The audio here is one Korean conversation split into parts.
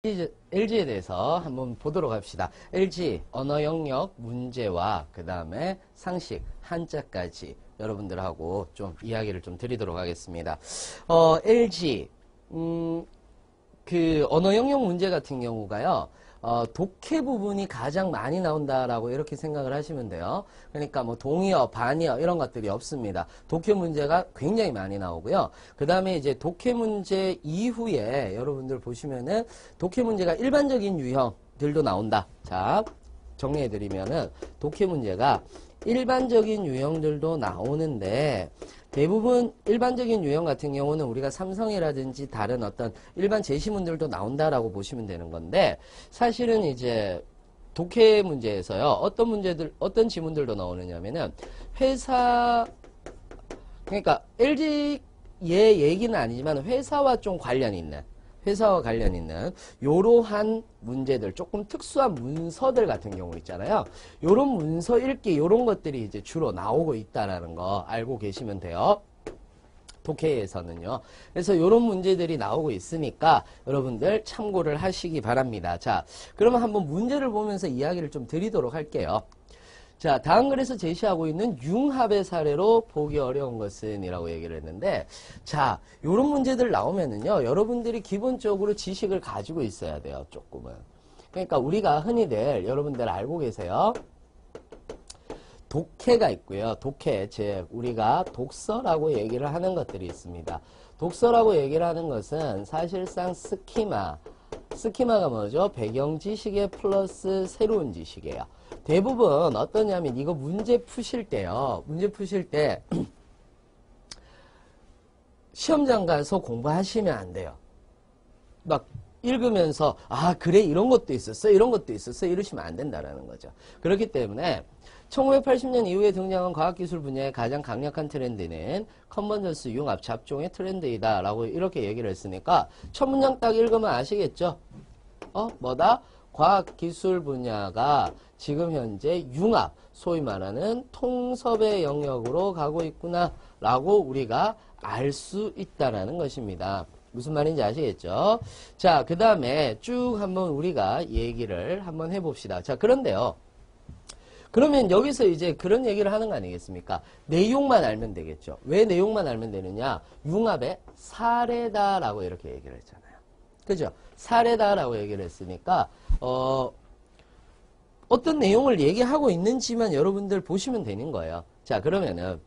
LG에 대해서 한번 보도록 합시다. LG 언어 영역 문제와 그 다음에 상식 한자까지 여러분들하고 좀 이야기를 좀 드리도록 하겠습니다. LG 그 언어 영역 문제 같은 경우가요. 독해 부분이 가장 많이 나온다라고 이렇게 생각을 하시면 돼요. 그러니까 뭐 동의어, 반의어 이런 것들이 없습니다. 독해 문제가 굉장히 많이 나오고요. 그 다음에 이제 독해 문제 이후에 여러분들 보시면은 독해 문제가 일반적인 유형들도 나온다. 자, 정리해드리면은 독해 문제가 일반적인 유형들도 나오는데 대부분 일반적인 유형 같은 경우는 우리가 삼성이라든지 다른 어떤 일반 제시문들도 나온다라고 보시면 되는 건데 사실은 이제 독해 문제에서요. 어떤 지문들도 나오느냐면은 회사, 그러니까 LG의 얘기는 아니지만 회사와 관련 있는 요러한 문제들, 조금 특수한 문서들 같은 경우 있잖아요. 요런 문서 읽기, 요런 것들이 이제 주로 나오고 있다라는 거 알고 계시면 돼요. 독해에서는요. 그래서 요런 문제들이 나오고 있으니까 여러분들 참고를 하시기 바랍니다. 자, 그러면 한번 문제를 보면서 이야기를 좀 드리도록 할게요. 자, 다음 글에서 제시하고 있는 융합의 사례로 보기 어려운 것은 이라고 얘기를 했는데, 자, 요런 문제들 나오면은요, 여러분들이 기본적으로 지식을 가지고 있어야 돼요, 조금은. 그러니까 우리가 흔히들 여러분들 알고 계세요. 독해가 있고요. 독해, 즉 우리가 독서라고 얘기를 하는 것들이 있습니다. 독서라고 얘기를 하는 것은 사실상 스키마가 뭐죠? 배경 지식에 플러스 새로운 지식이에요. 대부분 어떠냐면 이거 문제 푸실 때요. 문제 푸실 때 시험장 가서 공부하시면 안 돼요. 막 읽으면서 아 그래 이런 것도 있었어 이러시면 안 된다라는 거죠. 그렇기 때문에 1980년 이후에 등장한 과학기술 분야의 가장 강력한 트렌드는 컨버전스 융합 잡종의 트렌드이다 라고 이렇게 얘기를 했으니까 첫 문장 딱 읽으면 아시겠죠? 뭐다? 과학기술 분야가 지금 현재 융합, 소위 말하는 통섭의 영역으로 가고 있구나 라고 우리가 알 수 있다라는 것입니다. 무슨 말인지 아시겠죠? 자, 그 다음에 쭉 한번 우리가 얘기를 한번 해봅시다. 자, 그런데요. 그러면 여기서 이제 그런 얘기를 하는 거 아니겠습니까? 내용만 알면 되겠죠. 왜 내용만 알면 되느냐? 융합의 사례다라고 이렇게 얘기를 했잖아요. 그죠? 사례다라고 얘기를 했으니까 어떤 내용을 얘기하고 있는지만 여러분들 보시면 되는 거예요. 자, 그러면은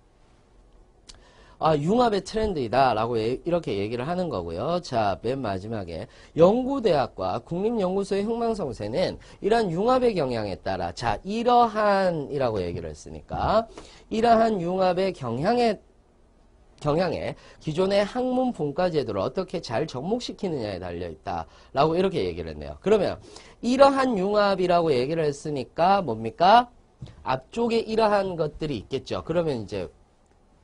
융합의 트렌드이다 라고 이렇게 얘기를 하는 거고요. 자, 맨 마지막에 연구대학과 국립연구소의 흥망성쇠는 이러한 융합의 경향에 따라 자, 이러한 이라고 얘기를 했으니까 이러한 융합의 경향에 기존의 학문 분과 제도를 어떻게 잘 접목시키느냐에 달려있다 라고 이렇게 얘기를 했네요. 그러면 이러한 융합이라고 얘기를 했으니까 뭡니까? 앞쪽에 이러한 것들이 있겠죠. 그러면 이제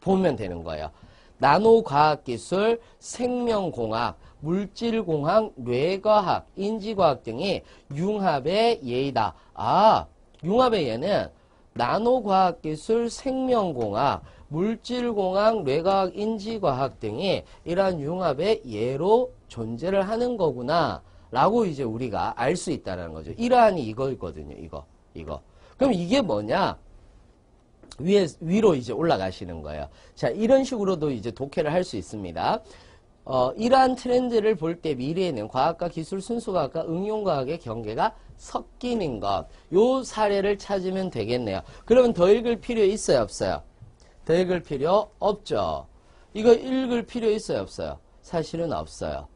보면 되는 거예요. 나노과학기술, 생명공학, 물질공학, 뇌과학, 인지과학 등이 융합의 예이다. 융합의 예는 나노과학기술, 생명공학, 물질공학, 뇌과학, 인지과학 등이 이러한 융합의 예로 존재를 하는 거구나 라고 이제 우리가 알 수 있다는 거죠. 이러한이 이거거든요. 이거. 그럼 이게 뭐냐? 위로 이제 올라가시는 거예요. 자, 이런 식으로도 이제 독해를 할 수 있습니다. 이러한 트렌드를 볼 때 미래에는 과학과 기술, 순수과학과 응용과학의 경계가 섞이는 것. 요 사례를 찾으면 되겠네요. 그러면 더 읽을 필요 있어요, 없어요? 더 읽을 필요 없죠. 이거 읽을 필요 있어요, 없어요? 사실은 없어요.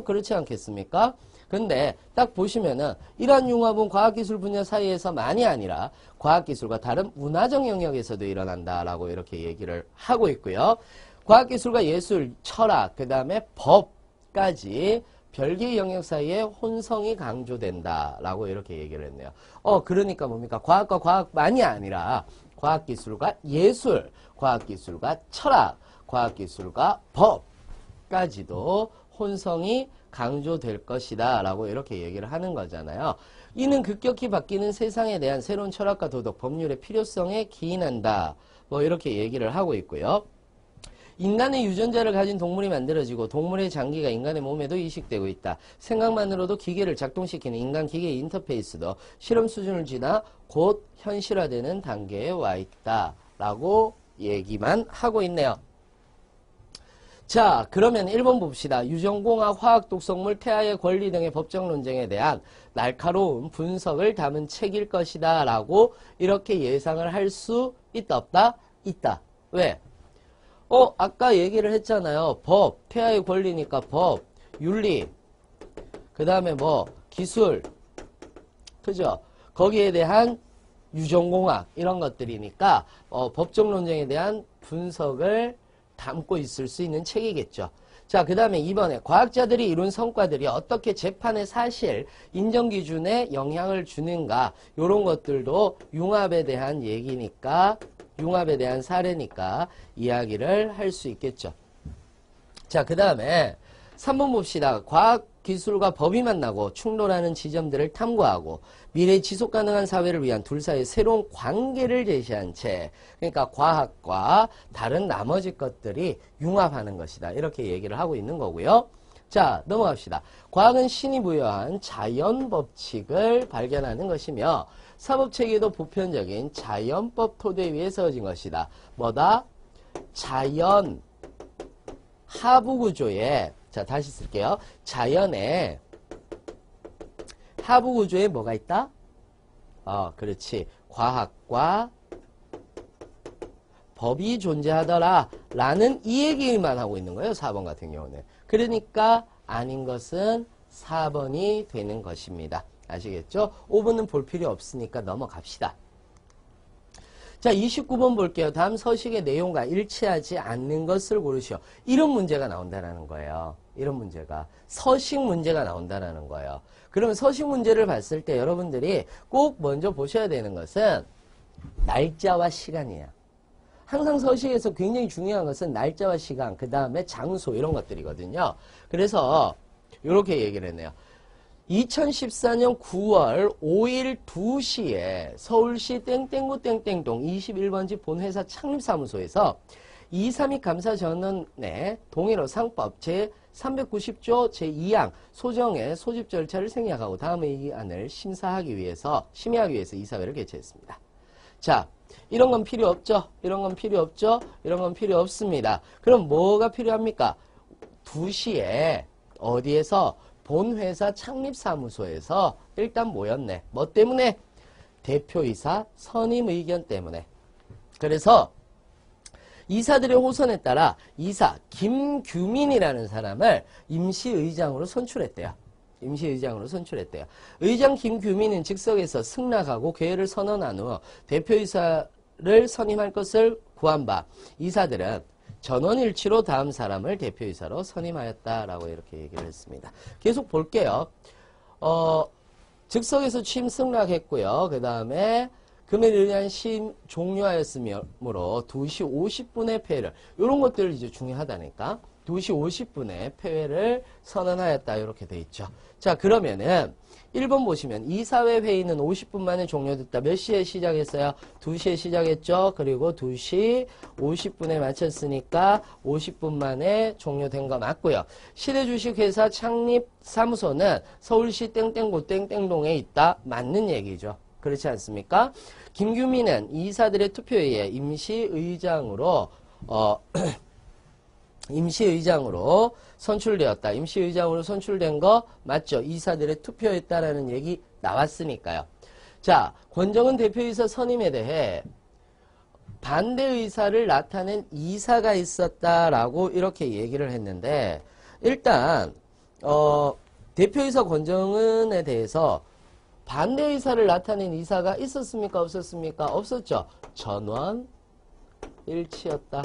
그렇지 않겠습니까? 근데 딱 보시면은 이러한 융합은 과학기술 분야 사이에서만이 아니라 과학기술과 다른 문화적 영역에서도 일어난다라고 이렇게 얘기를 하고 있고요. 과학기술과 예술, 철학, 그 다음에 법까지 별개의 영역 사이에 혼성이 강조된다라고 이렇게 얘기를 했네요. 그러니까 뭡니까? 과학과 과학만이 아니라 과학기술과 예술, 과학기술과 철학, 과학기술과 법까지도 혼성이 강조될 것이다 라고 이렇게 얘기를 하는 거잖아요. 이는 급격히 바뀌는 세상에 대한 새로운 철학과 도덕, 법률의 필요성에 기인한다. 뭐 이렇게 얘기를 하고 있고요. 인간의 유전자를 가진 동물이 만들어지고 동물의 장기가 인간의 몸에도 이식되고 있다. 생각만으로도 기계를 작동시키는 인간-기계 인터페이스도 실험 수준을 지나 곧 현실화되는 단계에 와 있다. 라고 얘기만 하고 있네요. 자, 그러면 1번 봅시다. 유전공학, 화학 독성물, 태아의 권리 등의 법적 논쟁에 대한 날카로운 분석을 담은 책일 것이다. 라고 이렇게 예상을 할 수 있다, 없다? 있다. 왜? 아까 얘기를 했잖아요. 법, 태아의 권리니까 법, 윤리, 그 다음에 뭐, 기술, 그죠? 거기에 대한 유전공학, 이런 것들이니까, 법적 논쟁에 대한 분석을 담고 있을 수 있는 책이겠죠. 자, 그 다음에 2번에 과학자들이 이룬 성과들이 어떻게 재판의 사실, 인정기준에 영향을 주는가, 이런 것들도 융합에 대한 얘기니까, 융합에 대한 사례니까 이야기를 할 수 있겠죠. 자, 그 다음에 3번 봅시다. 과학, 기술과 법이 만나고 충돌하는 지점들을 탐구하고 미래 지속 가능한 사회를 위한 둘 사이의 새로운 관계를 제시한 책. 그러니까 과학과 다른 나머지 것들이 융합하는 것이다. 이렇게 얘기를 하고 있는 거고요. 자, 넘어갑시다. 과학은 신이 부여한 자연 법칙을 발견하는 것이며 사법체계도 보편적인 자연법 토대 위에 세워진 것이다. 뭐다? 자연 하부구조에, 자, 다시 쓸게요. 자연의 하부구조에 뭐가 있다? 그렇지. 과학과 법이 존재하더라. 라는 이 얘기만 하고 있는 거예요. 4번 같은 경우는. 그러니까 아닌 것은 4번이 되는 것입니다. 아시겠죠? 5번은 볼 필요 없으니까 넘어갑시다. 자, 29번 볼게요. 다음 서식의 내용과 일치하지 않는 것을 고르시오. 이런 문제가 나온다는 거예요. 이런 문제가. 서식 문제가 나온다는 거예요. 그러면 서식 문제를 봤을 때 여러분들이 꼭 먼저 보셔야 되는 것은 날짜와 시간이에요. 항상 서식에서 굉장히 중요한 것은 날짜와 시간, 그 다음에 장소 이런 것들이거든요. 그래서 이렇게 얘기를 했네요. 2014년 9월 5일 2시에 서울시 땡땡구 땡땡동 21번지 본회사 창립사무소에서 232 감사전원의 동일호 상법 제390조 제2항 소정의 소집 절차를 생략하고 다음의 이 안을 심의하기 위해서 이사회를 개최했습니다. 자, 이런 건 필요 없죠? 이런 건 필요 없죠? 이런 건 필요 없습니다. 그럼 뭐가 필요합니까? 2시에 어디에서? 본회사 창립사무소에서 일단 모였네. 뭐 때문에? 대표이사 선임 의견 때문에. 그래서 이사들의 호선에 따라 이사 김규민이라는 사람을 임시의장으로 선출했대요. 임시의장으로 선출했대요. 의장 김규민은 즉석에서 승낙하고 계획을 선언한 후 대표이사를 선임할 것을 구한 바 이사들은 전원일치로 다음 사람을 대표이사로 선임하였다라고 이렇게 얘기를 했습니다. 계속 볼게요. 즉석에서 취임 승낙했고요. 그 다음에 금일에 의한 시임 종료하였으므로 2시 50분의 폐회를, 이런 것들이 이제 중요하다니까. 2시 50분에 폐회를 선언하였다. 이렇게 돼 있죠. 자, 그러면은 1번 보시면 이사회 회의는 50분 만에 종료됐다. 몇 시에 시작했어요? 2시에 시작했죠. 그리고 2시 50분에 마쳤으니까 50분 만에 종료된 거 맞고요. 시대주식회사 창립사무소는 서울시 땡땡구 땡땡동에 있다. 맞는 얘기죠. 그렇지 않습니까? 김규민은 이사들의 투표에 의해 임시의장으로 선출되었다. 임시의장으로 선출된 거 맞죠? 이사들의 투표였다라는 얘기 나왔으니까요. 자, 권정은 대표이사 선임에 대해 반대 의사를 나타낸 이사가 있었다라고 이렇게 얘기를 했는데, 일단 대표이사 권정은에 대해서 반대 의사를 나타낸 이사가 있었습니까? 없었습니까? 없었죠. 전원 일치였다.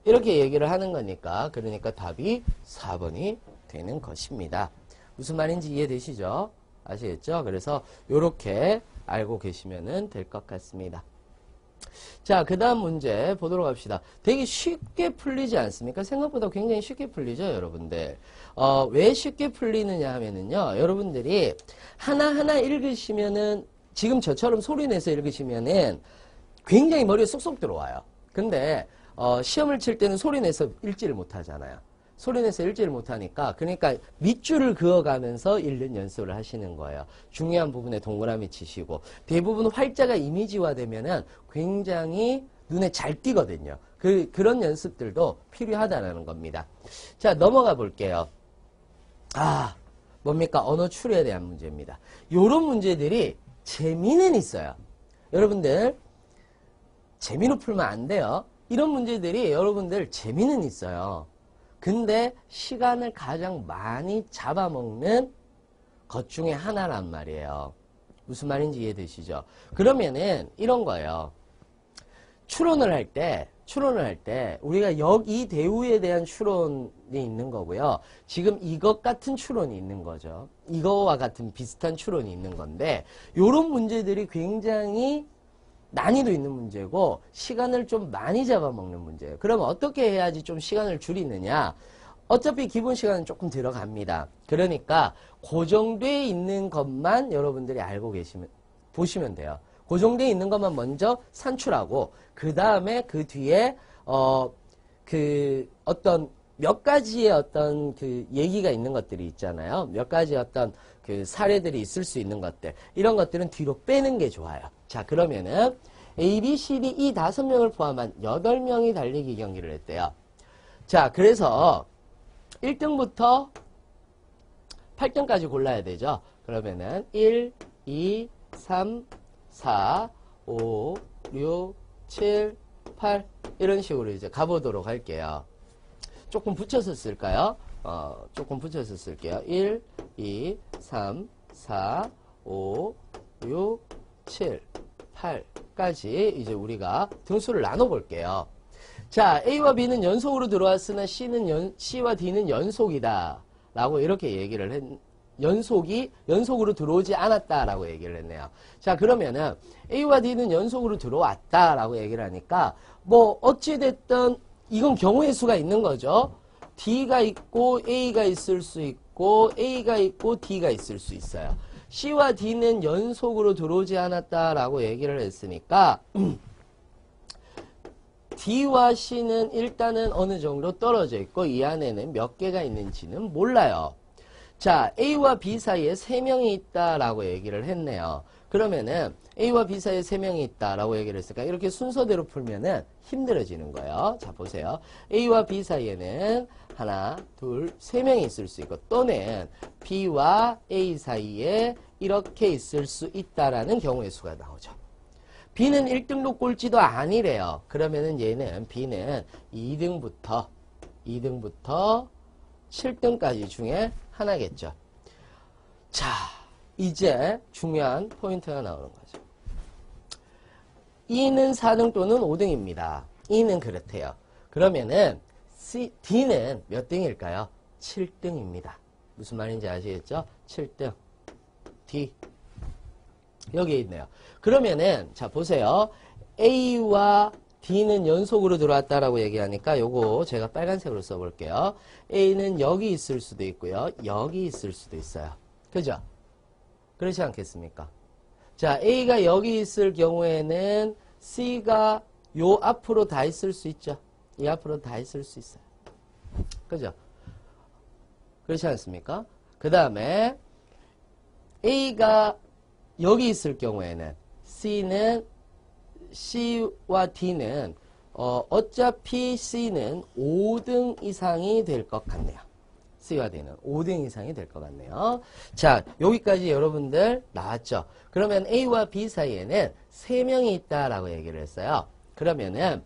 이렇게 얘기를 하는 거니까, 그러니까 답이 4번이 되는 것입니다. 무슨 말인지 이해되시죠? 아시겠죠? 그래서 이렇게 알고 계시면 될 것 같습니다. 자, 그 다음 문제 보도록 합시다. 되게 쉽게 풀리지 않습니까? 생각보다 굉장히 쉽게 풀리죠, 여러분들. 왜 쉽게 풀리느냐 하면은요, 여러분들이 하나하나 읽으시면은, 지금 저처럼 소리 내서 읽으시면은 굉장히 머리에 쏙쏙 들어와요. 근데 시험을 칠 때는 소리 내서 읽지를 못하잖아요. 소리 내서 읽지를 못하니까 그러니까 밑줄을 그어가면서 읽는 연습을 하시는 거예요. 중요한 부분에 동그라미 치시고 대부분 활자가 이미지화 되면은 굉장히 눈에 잘 띄거든요. 그런 연습들도 필요하다는 겁니다. 자, 넘어가 볼게요. 뭡니까? 언어 추리에 대한 문제입니다. 요런 문제들이 재미는 있어요. 여러분들 재미로 풀면 안 돼요. 이런 문제들이 여러분들 재미는 있어요. 근데 시간을 가장 많이 잡아먹는 것 중에 하나란 말이에요. 무슨 말인지 이해되시죠? 그러면은 이런 거예요. 추론을 할 때 우리가 이 대우에 대한 추론이 있는 거고요. 지금 이것 같은 추론이 있는 거죠. 이거와 같은 비슷한 추론이 있는 건데 요런 문제들이 굉장히 난이도 있는 문제고 시간을 좀 많이 잡아먹는 문제예요. 그럼 어떻게 해야지 좀 시간을 줄이느냐? 어차피 기본 시간은 조금 들어갑니다. 그러니까 고정되어 있는 것만 여러분들이 알고 보시면 돼요. 고정되어 있는 것만 먼저 산출하고 그 다음에 그 뒤에 어떤 몇 가지의 어떤 그 얘기가 있는 것들이 있잖아요. 몇 가지 어떤 그 사례들이 있을 수 있는 것들. 이런 것들은 뒤로 빼는 게 좋아요. 자, 그러면은 A, B, C, D 이 5명을 포함한 8명이 달리기 경기를 했대요. 자, 그래서 1등부터 8등까지 골라야 되죠. 그러면은 1, 2, 3, 4, 5, 6, 7, 8 이런 식으로 이제 가보도록 할게요. 조금 붙여서 쓸까요? 조금 붙여서 쓸게요. 1, 2, 3, 4, 5, 6, 7, 8까지 이제 우리가 등수를 나눠볼게요. 자, A와 B는 연속으로 들어왔으나 C와 D는 연속이다. 라고 이렇게 얘기를 연속으로 들어오지 않았다라고 얘기를 했네요. 자, 그러면은 A와 D는 연속으로 들어왔다라고 얘기를 하니까 뭐 어찌됐든 이건 경우의 수가 있는 거죠. D가 있고 A가 있을 수 있고 A가 있고 D가 있을 수 있어요. C와 D는 연속으로 들어오지 않았다라고 얘기를 했으니까 D와 C는 일단은 어느 정도 떨어져 있고 이 안에는 몇 개가 있는지는 몰라요. 자, A와 B 사이에 3명이 있다라고 얘기를 했네요. 그러면은 A와 B 사이에 3명이 있다라고 얘기를 했으니까 이렇게 순서대로 풀면은 힘들어지는 거예요. 자, 보세요. A와 B 사이에는 하나, 둘, 3명이 있을 수 있고 또는 B와 A 사이에 이렇게 있을 수 있다라는 경우의 수가 나오죠. B는 1등도 꼴찌도 아니래요. 그러면은 B는 2등부터 7등까지 중에 하나겠죠. 자, 이제 중요한 포인트가 나오는 거죠. E는 4등 또는 5등입니다. E는 그렇대요. 그러면은 D는 몇 등일까요? 7등입니다. 무슨 말인지 아시겠죠? 7등. D. 여기 있네요. 그러면은 자 보세요. A와 D는 연속으로 들어왔다라고 얘기하니까 요거 제가 빨간색으로 써볼게요. A는 여기 있을 수도 있고요. 여기 있을 수도 있어요. 그죠? 그렇지 않겠습니까? 자, A가 여기 있을 경우에는 C가 요 앞으로 다 있을 수 있죠. 이 앞으로 다 있을 수 있어요. 그죠? 그렇지 않습니까? 그 다음에 A가 여기 있을 경우에는 C와 D는 어차피 C는 5등 이상이 될 것 같네요. C와 D는 5등 이상이 될 것 같네요. 자, 여기까지 여러분들 나왔죠? 그러면 A와 B 사이에는 3명이 있다라고 얘기를 했어요. 그러면은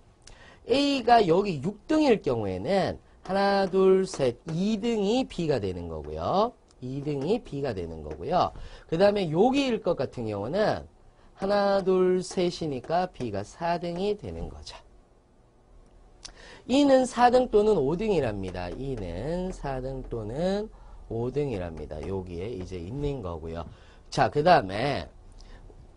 A가 여기 6등일 경우에는 하나, 둘, 셋, 2등이 B가 되는 거고요. 2등이 B가 되는 거고요. 그 다음에 여기일 것 같은 경우는 하나, 둘, 셋이니까 B가 4등이 되는 거죠. E는 4등 또는 5등이랍니다. E는 4등 또는 5등이랍니다. 여기에 이제 있는 거고요. 자, 그 다음에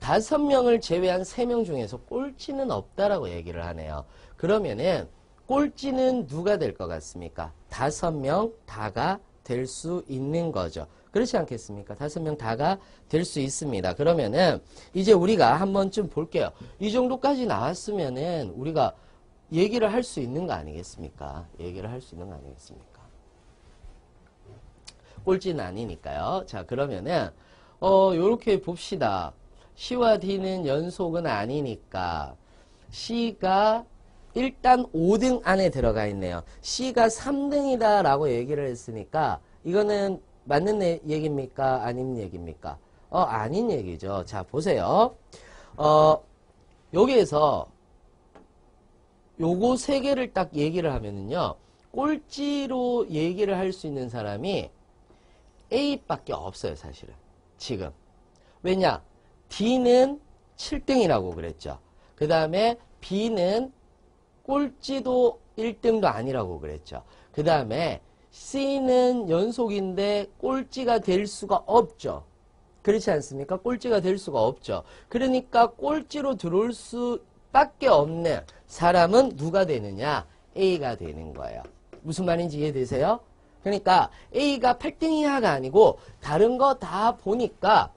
5명을 제외한 3명 중에서 꼴찌는 없다라고 얘기를 하네요. 그러면은 꼴찌는 누가 될 것 같습니까? 5명 다가 될 수 있는 거죠. 그렇지 않겠습니까? 5명 다가 될 수 있습니다. 그러면은 이제 우리가 한번쯤 볼게요. 이 정도까지 나왔으면은 우리가 얘기를 할 수 있는 거 아니겠습니까? 얘기를 할 수 있는 거 아니겠습니까? 꼴찌는 아니니까요. 자, 그러면은 요렇게 봅시다. C와 D는 연속은 아니니까 C가 일단 5등 안에 들어가 있네요. C가 3등이다 라고 얘기를 했으니까 이거는 맞는 얘기입니까? 아닌 얘기입니까? 아닌 얘기죠. 자, 보세요. 여기에서 요거 세 개를 딱 얘기를 하면은요, 꼴찌로 얘기를 할 수 있는 사람이 A밖에 없어요, 사실은. 지금. 왜냐? D는 7등이라고 그랬죠. 그 다음에 B는 꼴찌도 1등도 아니라고 그랬죠. 그 다음에 C는 연속인데 꼴찌가 될 수가 없죠. 그렇지 않습니까? 꼴찌가 될 수가 없죠. 그러니까 꼴찌로 들어올 수밖에 없는 사람은 누가 되느냐? A가 되는 거예요. 무슨 말인지 이해되세요? 그러니까 A가 8등 이하가 아니고 다른 거 다 보니까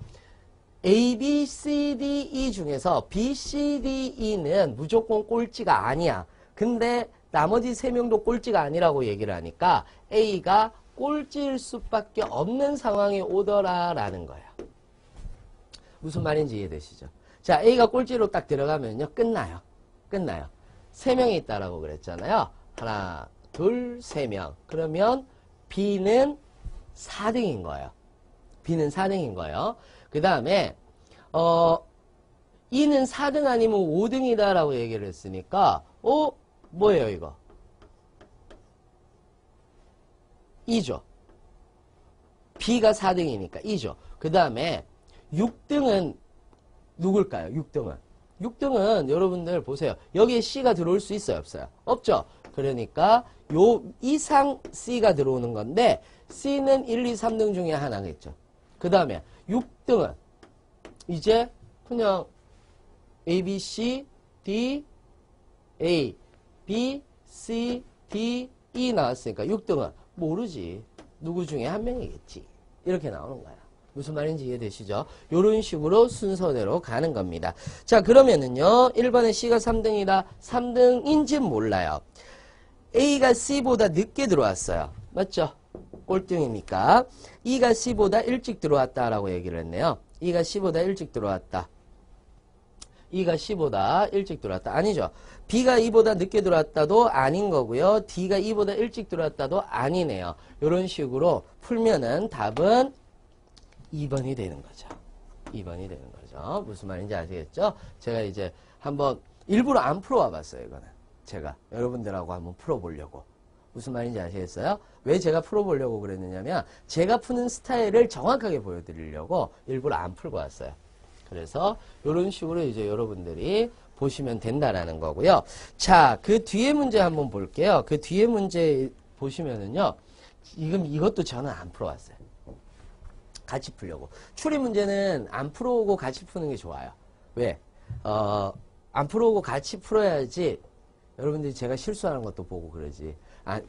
A, B, C, D, E 중에서 B, C, D, E는 무조건 꼴찌가 아니야. 근데 나머지 3명도 꼴찌가 아니라고 얘기를 하니까 A가 꼴찌일 수밖에 없는 상황이 오더라라는 거예요. 무슨 말인지 이해되시죠? 자, A가 꼴찌로 딱 들어가면요. 끝나요. 끝나요. 3명이 있다라고 그랬잖아요. 하나, 둘, 3명. 그러면 B는 4등인 거예요. B는 4등인 거예요. 그 다음에 E는 4등 아니면 5등이다 라고 얘기를 했으니까 뭐예요 이거? 2죠. B가 4등이니까 2죠. 그 다음에 6등은 누굴까요? 6등은 여러분들 보세요. 여기에 C가 들어올 수 있어요? 없어요? 없죠. 그러니까 요 이상 C가 들어오는 건데 C는 1, 2, 3등 중에 하나겠죠. 그 다음에 6등은 이제 그냥 A, B, C, D, A, B, C, D, E 나왔으니까 6등은 모르지. 누구 중에 한 명이겠지. 이렇게 나오는 거야. 무슨 말인지 이해되시죠? 이런 식으로 순서대로 가는 겁니다. 자, 그러면은요. 1번에 C가 3등이다. 3등인지는 몰라요. A가 C보다 늦게 들어왔어요. 맞죠? 꼴등이니까. E가 C보다 일찍 들어왔다라고 얘기를 했네요. E가 C보다 일찍 들어왔다. E가 C보다 일찍 들어왔다. 아니죠. B가 E보다 늦게 들어왔다도 아닌 거고요. D가 E보다 일찍 들어왔다도 아니네요. 이런 식으로 풀면은 답은 2번이 되는 거죠. 2번이 되는 거죠. 무슨 말인지 아시겠죠? 제가 이제 한번 일부러 안 풀어와 봤어요. 이거는. 제가 여러분들하고 한번 풀어보려고. 무슨 말인지 아시겠어요? 왜 제가 풀어보려고 그랬느냐면 제가 푸는 스타일을 정확하게 보여드리려고 일부러 안 풀고 왔어요. 그래서 이런 식으로 이제 여러분들이 보시면 된다라는 거고요. 자, 그 뒤에 문제 한번 볼게요. 그 뒤에 문제 보시면은요. 지금 이것도 저는 안 풀어왔어요. 같이 풀려고. 추리 문제는 안 풀어오고 같이 푸는 게 좋아요. 왜? 안 풀어오고 같이 풀어야지 여러분들이 제가 실수하는 것도 보고 그러지.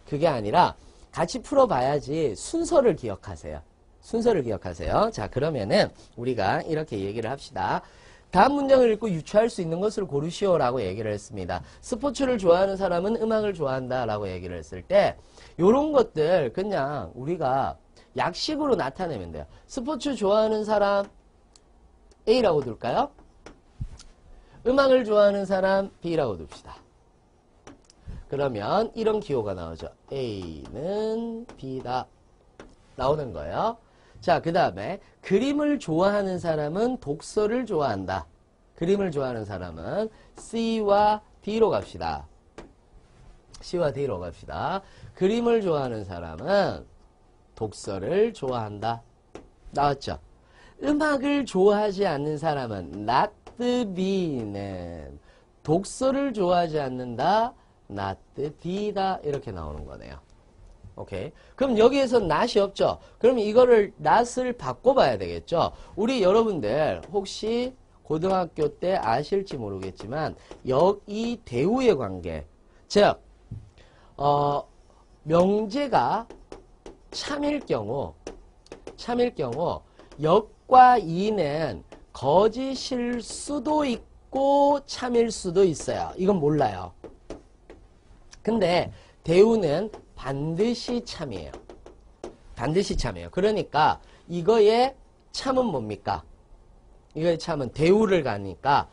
그게 아니라 같이 풀어봐야지 순서를 기억하세요. 순서를 기억하세요. 자, 그러면은 우리가 이렇게 얘기를 합시다. 다음 문장을 읽고 유추할 수 있는 것을 고르시오 라고 얘기를 했습니다. 스포츠를 좋아하는 사람은 음악을 좋아한다 라고 얘기를 했을 때 요런 것들 그냥 우리가 약식으로 나타내면 돼요. 스포츠 좋아하는 사람 A라고 둘까요? 음악을 좋아하는 사람 B라고 둡시다. 그러면 이런 기호가 나오죠. A는 B다. 나오는 거예요. 자, 그 다음에 그림을 좋아하는 사람은 독서를 좋아한다. 그림을 좋아하는 사람은 C와 D로 갑시다. C와 D로 갑시다. 그림을 좋아하는 사람은 독서를 좋아한다. 나왔죠? 음악을 좋아하지 않는 사람은 not B는 독서를 좋아하지 않는다. not D다. 이렇게 나오는 거네요. 오케이. 그럼 여기에서 not이 없죠? 그럼 이거를 not을 바꿔봐야 되겠죠? 우리 여러분들 혹시 고등학교 때 아실지 모르겠지만 이 대우의 관계. 즉, 명제가 참일 경우 역과 이는 거짓일 수도 있고 참일 수도 있어요. 이건 몰라요. 근데 대우는 반드시 참이에요. 반드시 참이에요. 그러니까 이거의 참은 뭡니까? 이거의 참은 대우를 가니까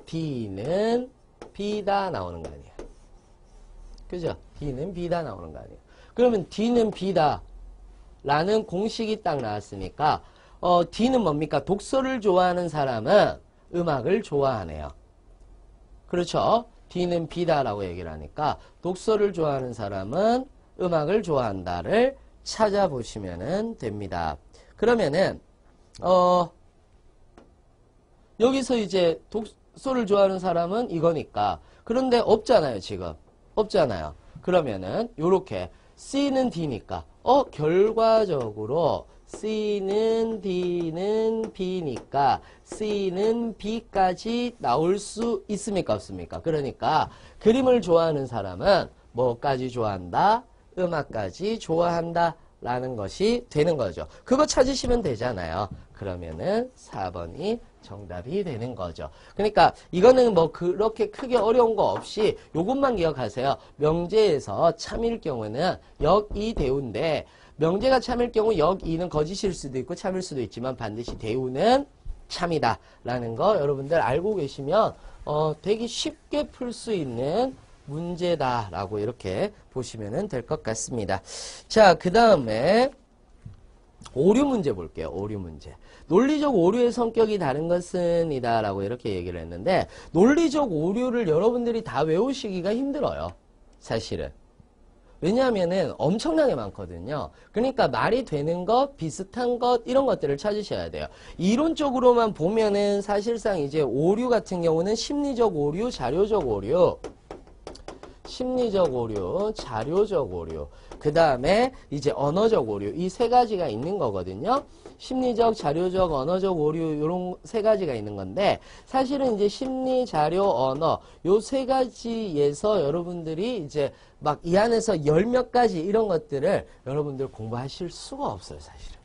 D는 B다 나오는 거 아니에요. 그죠? D는 B다 나오는 거 아니에요. 그러면 D는 B다 라는 공식이 딱 나왔으니까 D는 뭡니까? 독서를 좋아하는 사람은 음악을 좋아하네요. 그렇죠? D는 B다라고 얘기를 하니까 독서를 좋아하는 사람은 음악을 좋아한다를 찾아보시면 됩니다. 그러면은 여기서 이제 독서를 좋아하는 사람은 이거니까 그런데 없잖아요. 지금 없잖아요. 그러면은 요렇게 C는 D니까 결과적으로 C는 D는 B니까 C는 B까지 나올 수 있습니까? 없습니까? 그러니까 그림을 좋아하는 사람은 뭐까지 좋아한다? 음악까지 좋아한다 라는 것이 되는 거죠. 그거 찾으시면 되잖아요. 그러면은 4번이 정답이 되는 거죠. 그러니까 이거는 뭐 그렇게 크게 어려운 거 없이 요것만 기억하세요. 명제에서 참일 경우는 역이 대우인데 명제가 참일 경우 역이는 거짓일 수도 있고 참일 수도 있지만 반드시 대우는 참이다 라는 거 여러분들 알고 계시면 되게 쉽게 풀 수 있는 문제다라고 이렇게 보시면 될 것 같습니다. 자, 그 다음에 오류 문제 볼게요. 오류 문제. 논리적 오류의 성격이 다른 것은 이다 라고 이렇게 얘기를 했는데 논리적 오류를 여러분들이 다 외우시기가 힘들어요. 사실은. 왜냐하면은 엄청나게 많거든요. 그러니까 말이 되는 것, 비슷한 것 이런 것들을 찾으셔야 돼요. 이론적으로만 보면은 사실상 이제 오류 같은 경우는 심리적 오류, 자료적 오류 심리적 오류, 자료적 오류, 그 다음에 이제 언어적 오류 이 세 가지가 있는 거거든요. 심리적, 자료적, 언어적 오류 이런 세 가지가 있는 건데 사실은 이제 심리, 자료, 언어 요 세 가지에서 여러분들이 이제 막 이 안에서 열 몇 가지 이런 것들을 여러분들 공부하실 수가 없어요. 사실은.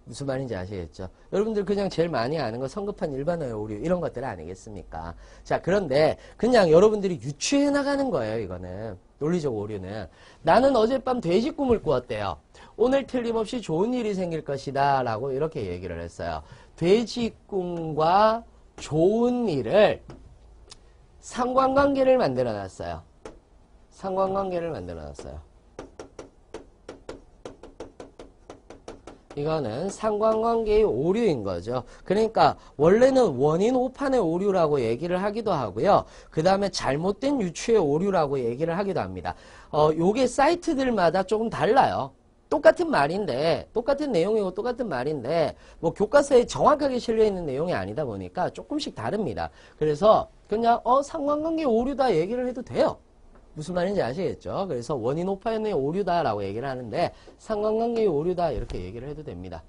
무슨 말인지 아시겠죠? 여러분들 그냥 제일 많이 아는 거 성급한 일반어의 오류 이런 것들 아니겠습니까? 자, 그런데 그냥 여러분들이 유추해 나가는 거예요. 이거는 논리적 오류는. 나는 어젯밤 돼지 꿈을 꾸었대요. 오늘 틀림없이 좋은 일이 생길 것이다 라고 이렇게 얘기를 했어요. 돼지 꿈과 좋은 일을 상관관계를 만들어 놨어요. 상관관계를 만들어 놨어요. 이거는 상관관계의 오류인 거죠. 그러니까 원래는 원인 오판의 오류라고 얘기를 하기도 하고요. 그 다음에 잘못된 유추의 오류라고 얘기를 하기도 합니다. 요게 사이트들마다 조금 달라요. 똑같은 말인데 똑같은 내용이고 똑같은 말인데 뭐 교과서에 정확하게 실려있는 내용이 아니다 보니까 조금씩 다릅니다. 그래서 그냥 상관관계 오류다 얘기를 해도 돼요. 무슨 말인지 아시겠죠? 그래서 원인 오판의 오류다라고 얘기를 하는데 상관관계의 오류다 이렇게 얘기를 해도 됩니다.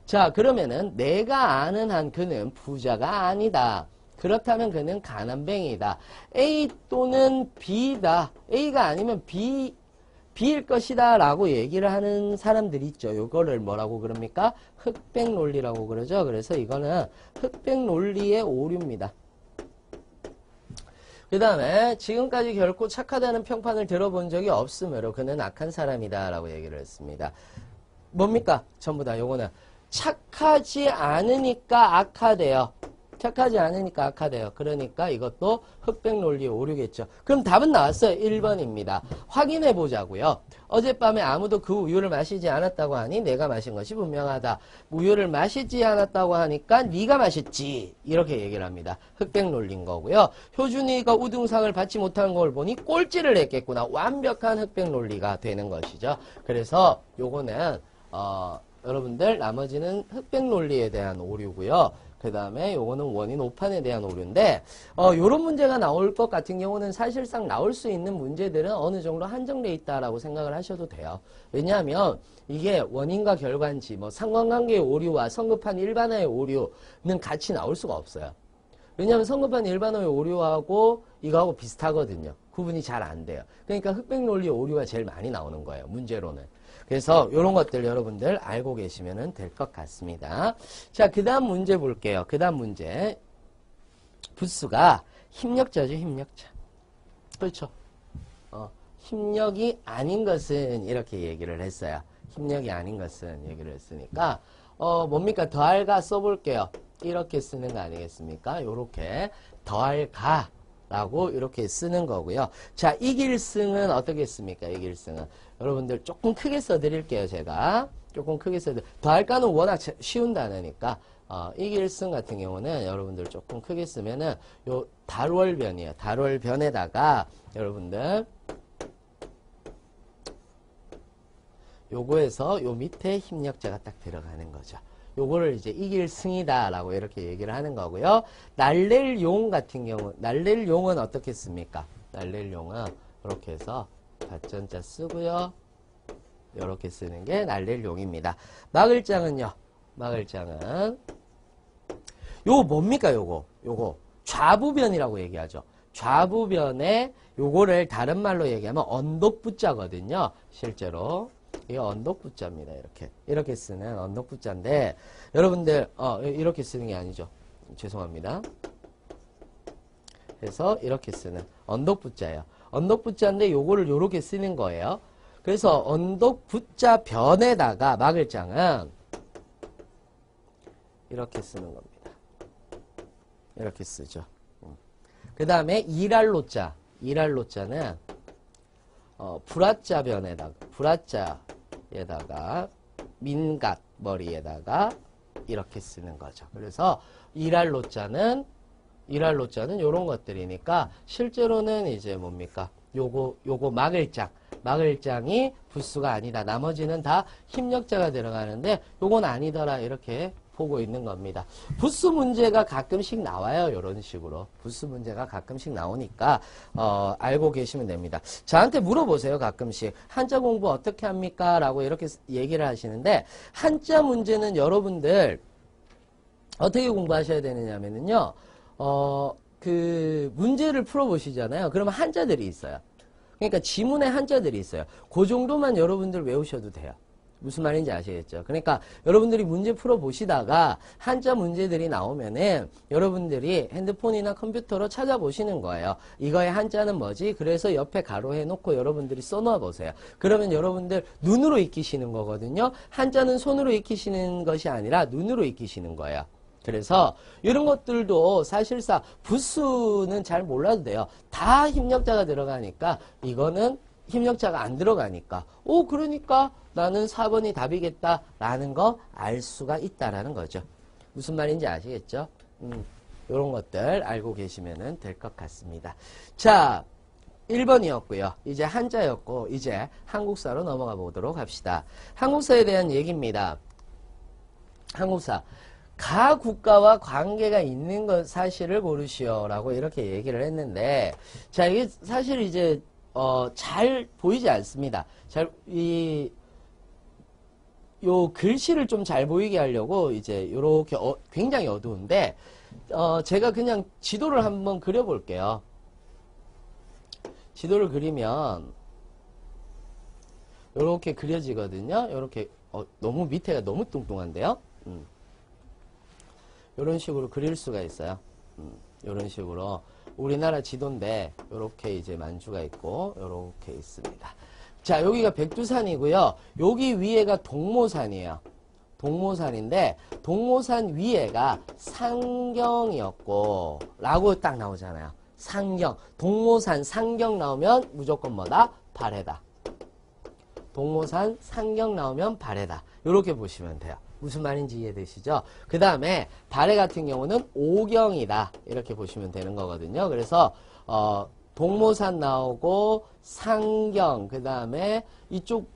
자, 그러면은 내가 아는 한 그는 부자가 아니다. 그렇다면 그는 가난뱅이다. A 또는 B다. A가 아니면 B일 것이다 라고 얘기를 하는 사람들이 있죠. 요거를 뭐라고 그럽니까? 흑백 논리라고 그러죠. 그래서 이거는 흑백 논리의 오류입니다. 그 다음에 지금까지 결코 착하다는 평판을 들어본 적이 없으므로 그는 악한 사람이다 라고 얘기를 했습니다. 뭡니까? 전부 다 요거는 착하지 않으니까 악하대요. 착하지 않으니까 악하대요. 그러니까 이것도 흑백 논리의 오류겠죠. 그럼 답은 나왔어요. 1번입니다. 확인해 보자고요. 어젯밤에 아무도 그 우유를 마시지 않았다고 하니 내가 마신 것이 분명하다. 우유를 마시지 않았다고 하니까 네가 마셨지. 이렇게 얘기를 합니다. 흑백 논리인 거고요. 효준이가 우등상을 받지 못한 걸 보니 꼴찌를 했겠구나. 완벽한 흑백 논리가 되는 것이죠. 그래서 요거는 여러분들 나머지는 흑백 논리에 대한 오류고요. 그 다음에 요거는 원인 오판에 대한 오류인데 요런 문제가 나올 것 같은 경우는 사실상 나올 수 있는 문제들은 어느 정도 한정돼 있다라고 생각을 하셔도 돼요. 왜냐하면 이게 원인과 결과인지 뭐 상관관계의 오류와 성급한 일반화의 오류는 같이 나올 수가 없어요. 왜냐하면 성급한 일반화의 오류하고 이거하고 비슷하거든요. 구분이 잘 안 돼요. 그러니까 흑백 논리의 오류가 제일 많이 나오는 거예요. 문제로는. 그래서 이런 것들 여러분들 알고 계시면 될 것 같습니다. 자, 그 다음 문제 볼게요. 그 다음 문제. 부수가 힘력자죠, 힘력자. 그렇죠. 힘력이 아닌 것은 이렇게 얘기를 했어요. 힘력이 아닌 것은 얘기를 했으니까 뭡니까? 더할가 써볼게요. 이렇게 쓰는 거 아니겠습니까? 요렇게 더할가 라고 이렇게 쓰는 거고요. 자, 이길승은 어떻게 씁니까? 이길승은 여러분들 조금 크게 써드릴게요. 제가 조금 크게 더할가는 워낙 쉬운 단어니까 이길승 같은 경우는 여러분들 조금 크게 쓰면은 요 달월변이에요. 달월변에다가 여러분들 요거에서 요 밑에 힘력자가 딱 들어가는 거죠. 요거를 이제 이길승이다 라고 이렇게 얘기를 하는 거고요. 날렐용 같은 경우, 날렐용은 어떻게 씁니까? 날렐용은 이렇게 해서 닷전자 쓰고요. 이렇게 쓰는 게 날렐용입니다. 막을장은요. 막을장은 요거 뭡니까? 요거 좌부변이라고 얘기하죠. 좌부변에 요거를 다른 말로 얘기하면 언덕부자거든요. 실제로 이게 언덕부자입니다. 이렇게 쓰는 언덕부자인데 여러분들 이렇게 쓰는 게 아니죠. 죄송합니다. 그래서 이렇게 쓰는 언덕부자예요. 언덕부자인데 요거를 요렇게 쓰는 거예요. 그래서 언덕부자 변에다가 막을장은 이렇게 쓰는 겁니다. 이렇게 쓰죠. 그 다음에 이랄로자는 불화자 변에다가 불화자에다가 민갓 머리에다가 이렇게 쓰는 거죠. 그래서 이랄로자는 요런 것들이니까 실제로는 이제 뭡니까? 요거 막을장이 부수가 아니다. 나머지는 다 힘력자가 들어가는데 요건 아니더라. 이렇게 보고 있는 겁니다. 부수 문제가 가끔씩 나와요. 이런 식으로. 부수 문제가 가끔씩 나오니까 알고 계시면 됩니다. 저한테 물어보세요. 가끔씩. 한자 공부 어떻게 합니까? 라고 이렇게 얘기를 하시는데 한자 문제는 여러분들 어떻게 공부하셔야 되느냐면요. 그 문제를 풀어보시잖아요. 그러면 한자들이 있어요. 그러니까 지문에 한자들이 있어요. 그 정도만 여러분들 외우셔도 돼요. 무슨 말인지 아시겠죠? 그러니까 여러분들이 문제 풀어보시다가 한자 문제들이 나오면은 여러분들이 핸드폰이나 컴퓨터로 찾아보시는 거예요. 이거의 한자는 뭐지? 그래서 옆에 가로해 놓고 여러분들이 써놓아 보세요. 그러면 여러분들 눈으로 익히시는 거거든요. 한자는 손으로 익히시는 것이 아니라 눈으로 익히시는 거예요. 그래서 이런 것들도 사실상 부수는 잘 몰라도 돼요. 다 힘력자가 들어가니까 이거는 힘력자가 안 들어가니까 그러니까 나는 4번이 답이겠다라는 거 알 수가 있다라는 거죠. 무슨 말인지 아시겠죠? 이런 것들 알고 계시면 될 것 같습니다. 자, 1번이었고요. 이제 한자였고 이제 한국사로 넘어가 보도록 합시다. 한국사에 대한 얘기입니다. 한국사. 가 국가와 관계가 있는 것 사실을 고르시오라고 이렇게 얘기를 했는데 자, 이게 사실 이제 잘 보이지 않습니다. 요 글씨를 좀 잘 보이게 하려고 이제 요렇게 굉장히 어두운데 제가 그냥 지도를 한번 그려볼게요. 지도를 그리면 요렇게 그려지거든요. 요렇게 너무 밑에가 너무 뚱뚱한데요. 요런 식으로 그릴 수가 있어요. 요런 식으로 우리나라 지도인데 요렇게 이제 만주가 있고 요렇게 있습니다. 자, 여기가 백두산이고요. 여기 위에가 동모산이에요. 동모산인데 동모산 위에가 상경이었고 라고 딱 나오잖아요. 상경. 동모산 상경 나오면 무조건 뭐다? 발해다. 동모산 상경 나오면 발해다. 이렇게 보시면 돼요. 무슨 말인지 이해되시죠? 그 다음에 발해 같은 경우는 오경이다. 이렇게 보시면 되는 거거든요. 그래서 동모산 나오고 상경, 그 다음에 이쪽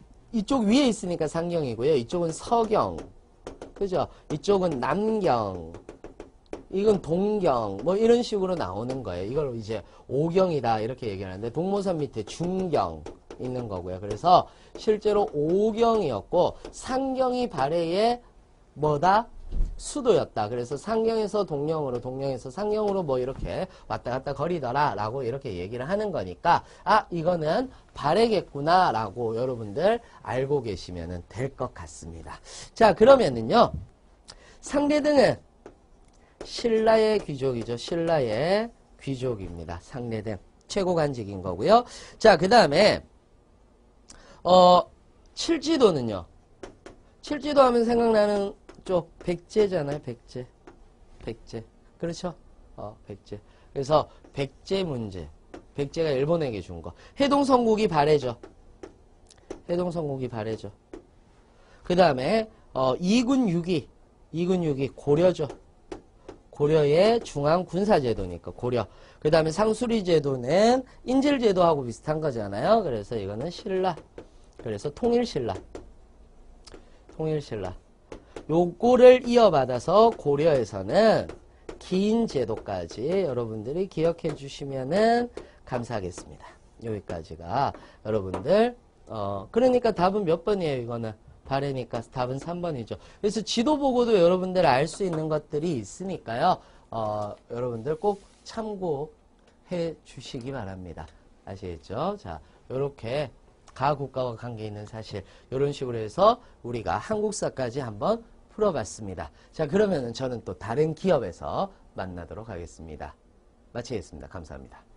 위에 있으니까 상경이고요. 이쪽은 서경, 그죠? 이쪽은 남경, 이건 동경, 뭐 이런 식으로 나오는 거예요. 이걸 이제 오경이다 이렇게 얘기하는데 동모산 밑에 중경 있는 거고요. 그래서 실제로 오경이었고 상경이 발해의 뭐다? 수도였다. 그래서 상경에서 동령으로, 동령에서 상경으로 뭐 이렇게 왔다 갔다 거리더라 라고 이렇게 얘기를 하는 거니까 이거는 발해겠구나 라고 여러분들 알고 계시면 될 것 같습니다. 자, 그러면은요 상례등은 신라의 귀족이죠. 신라의 귀족입니다. 상례등. 최고 간직인 거고요. 자, 그 다음에 칠지도는요. 칠지도 하면 생각나는 쪽 백제잖아요. 백제. 그렇죠? 백제. 그래서 백제 문제. 백제가 일본에게 준 거. 해동성국이 발해죠. 해동성국이 발해죠. 그 다음에 이군 6위 고려죠. 고려의 중앙군사제도니까 고려. 그 다음에 상수리제도는 인질제도하고 비슷한 거잖아요. 그래서 이거는 신라. 그래서 통일신라. 요거를 이어받아서 고려에서는 긴 제도까지 여러분들이 기억해 주시면은 감사하겠습니다. 여기까지가 여러분들 그러니까 답은 몇 번이에요? 이거는 발해니까 답은 3번이죠. 그래서 지도 보고도 여러분들 알 수 있는 것들이 있으니까요. 여러분들 꼭 참고해 주시기 바랍니다. 아시겠죠? 자, 요렇게 가국가와 관계 있는 사실 이런 식으로 해서 우리가 한국사까지 한번 풀어봤습니다. 자, 그러면은 저는 또 다른 기업에서 만나도록 하겠습니다. 마치겠습니다. 감사합니다.